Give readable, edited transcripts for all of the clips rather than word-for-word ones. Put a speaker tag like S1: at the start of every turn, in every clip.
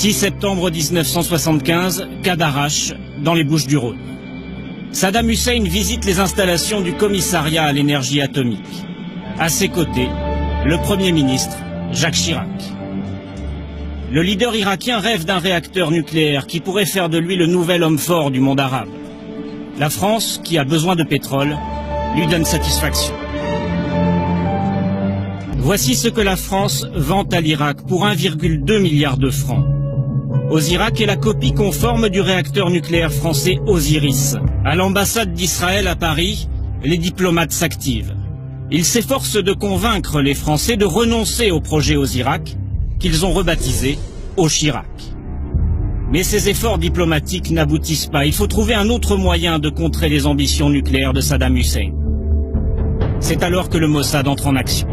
S1: 6 septembre 1975, Cadarache, dans les Bouches-du-Rhône. Saddam Hussein visite les installations du commissariat à l'énergie atomique. À ses côtés, le Premier ministre, Jacques Chirac. Le leader irakien rêve d'un réacteur nucléaire qui pourrait faire de lui le nouvel homme fort du monde arabe. La France, qui a besoin de pétrole, lui donne satisfaction. Voici ce que la France vend à l'Irak pour 1,2 milliard de francs. Osirak est la copie conforme du réacteur nucléaire français Osiris. À l'ambassade d'Israël à Paris, les diplomates s'activent. Ils s'efforcent de convaincre les Français de renoncer au projet Osirak, qu'ils ont rebaptisé Chirac. Mais ces efforts diplomatiques n'aboutissent pas. Il faut trouver un autre moyen de contrer les ambitions nucléaires de Saddam Hussein. C'est alors que le Mossad entre en action.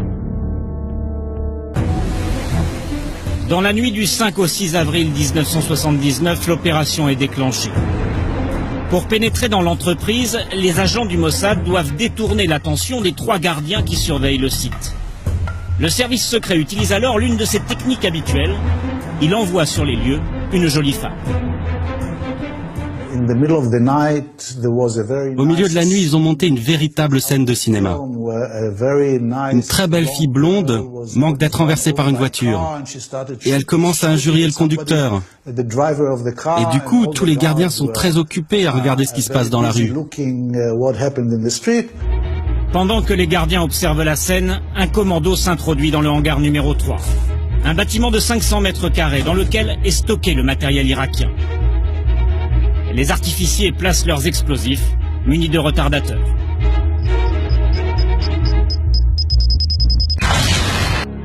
S1: Dans la nuit du 5 au 6 avril 1979, l'opération est déclenchée. Pour pénétrer dans l'entreprise, les agents du Mossad doivent détourner l'attention des 3 gardiens qui surveillent le site. Le service secret utilise alors l'une de ses techniques habituelles. Il envoie sur les lieux une jolie femme.
S2: Au milieu de la nuit, ils ont monté une véritable scène de cinéma. Une très belle fille blonde manque d'être renversée par une voiture. Et elle commence à injurier le conducteur. Et du coup, tous les gardiens sont très occupés à regarder ce qui se passe dans la rue.
S1: Pendant que les gardiens observent la scène, un commando s'introduit dans le hangar numéro 3. Un bâtiment de 500 mètres carrés dans lequel est stocké le matériel irakien. Les artificiers placent leurs explosifs, munis de retardateurs.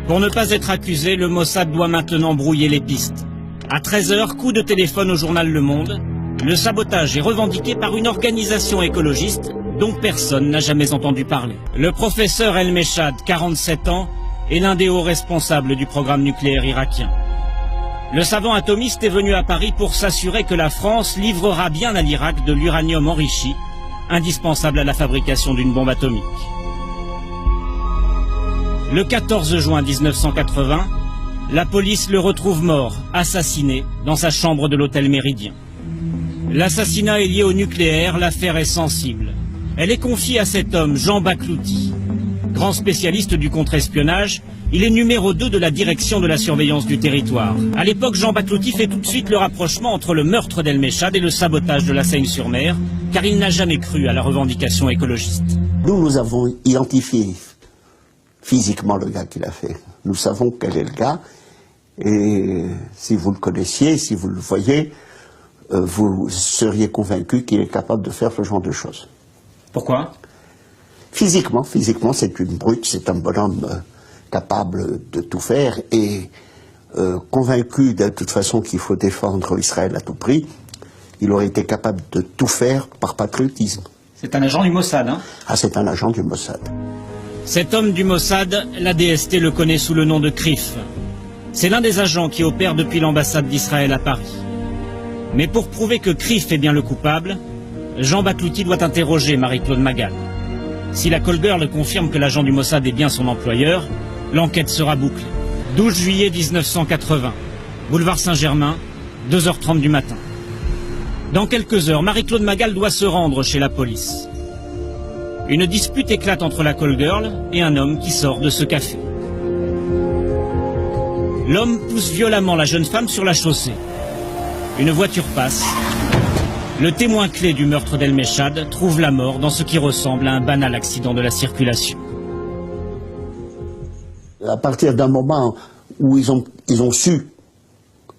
S1: Pour ne pas être accusé, le Mossad doit maintenant brouiller les pistes. À 13h, coup de téléphone au journal Le Monde. Le sabotage est revendiqué par une organisation écologiste dont personne n'a jamais entendu parler. Le professeur El Meshad, 47 ans, est l'un des hauts responsables du programme nucléaire irakien. Le savant atomiste est venu à Paris pour s'assurer que la France livrera bien à l'Irak de l'uranium enrichi, indispensable à la fabrication d'une bombe atomique. Le 14 juin 1980, la police le retrouve mort, assassiné, dans sa chambre de l'hôtel Méridien. L'assassinat est lié au nucléaire, l'affaire est sensible. Elle est confiée à cet homme, Jean Baklouti. Grand spécialiste du contre-espionnage, il est numéro 2 de la direction de la surveillance du territoire. À l'époque, Jean Baklouti fait tout de suite le rapprochement entre le meurtre d'El Meshad et le sabotage de la Seine-sur-Mer, car il n'a jamais cru à la revendication écologiste.
S3: Nous avons identifié physiquement le gars qui l'a fait. Nous savons quel est le gars, et si vous le connaissiez, si vous le voyez, vous seriez convaincu qu'il est capable de faire ce genre de choses.
S1: Pourquoi ?
S3: Physiquement, c'est une brute, c'est un bonhomme capable de tout faire et convaincu de toute façon qu'il faut défendre Israël à tout prix, il aurait été capable de tout faire par patriotisme.
S1: C'est un agent du Mossad, hein ?
S3: Ah, c'est un agent du Mossad.
S1: Cet homme du Mossad, la DST le connaît sous le nom de Krif. C'est l'un des agents qui opère depuis l'ambassade d'Israël à Paris. Mais pour prouver que Krif est bien le coupable, Jean Baklouti doit interroger Marie-Claude Magal. Si la call girl confirme que l'agent du Mossad est bien son employeur, l'enquête sera bouclée. 12 juillet 1980, boulevard Saint-Germain, 2h30 du matin. Dans quelques heures, Marie-Claude Magal doit se rendre chez la police. Une dispute éclate entre la call girl et un homme qui sort de ce café. L'homme pousse violemment la jeune femme sur la chaussée. Une voiture passe. Le témoin clé du meurtre d'El Meshad trouve la mort dans ce qui ressemble à un banal accident de la circulation.
S3: À partir d'un moment où ils ont su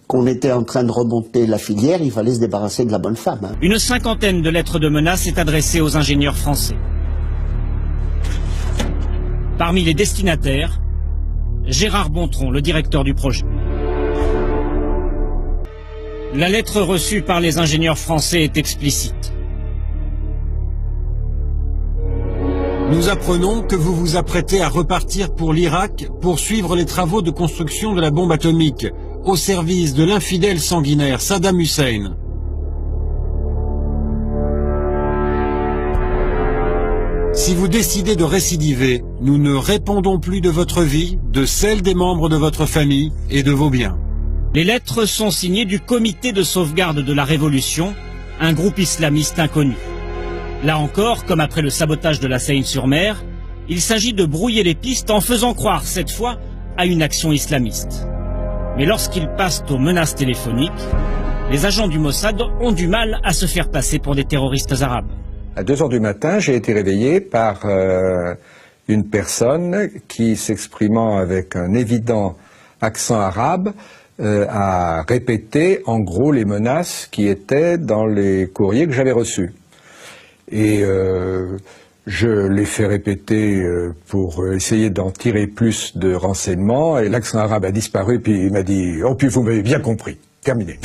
S3: qu'on était en train de remonter la filière, il fallait se débarrasser de la bonne femme. Hein.
S1: Une cinquantaine de lettres de menaces est adressée aux ingénieurs français. Parmi les destinataires, Gérard Bontron, le directeur du projet. La lettre reçue par les ingénieurs français est explicite.
S4: Nous apprenons que vous vous apprêtez à repartir pour l'Irak pour suivre les travaux de construction de la bombe atomique au service de l'infidèle sanguinaire Saddam Hussein. Si vous décidez de récidiver, nous ne répondons plus de votre vie, de celle des membres de votre famille et de vos biens.
S1: Les lettres sont signées du Comité de sauvegarde de la Révolution, un groupe islamiste inconnu. Là encore, comme après le sabotage de la Seine-sur-Mer, il s'agit de brouiller les pistes en faisant croire, cette fois, à une action islamiste. Mais lorsqu'ils passent aux menaces téléphoniques, les agents du Mossad ont du mal à se faire passer pour des terroristes arabes.
S5: À 2 heures du matin, j'ai été réveillé par une personne qui, s'exprimant avec un évident accent arabe, a répété en gros les menaces qui étaient dans les courriers que j'avais reçus. Et je l'ai fait répéter pour essayer d'en tirer plus de renseignements, et l'accent arabe a disparu, puis il m'a dit « Oh, puis vous m'avez bien compris, terminé ».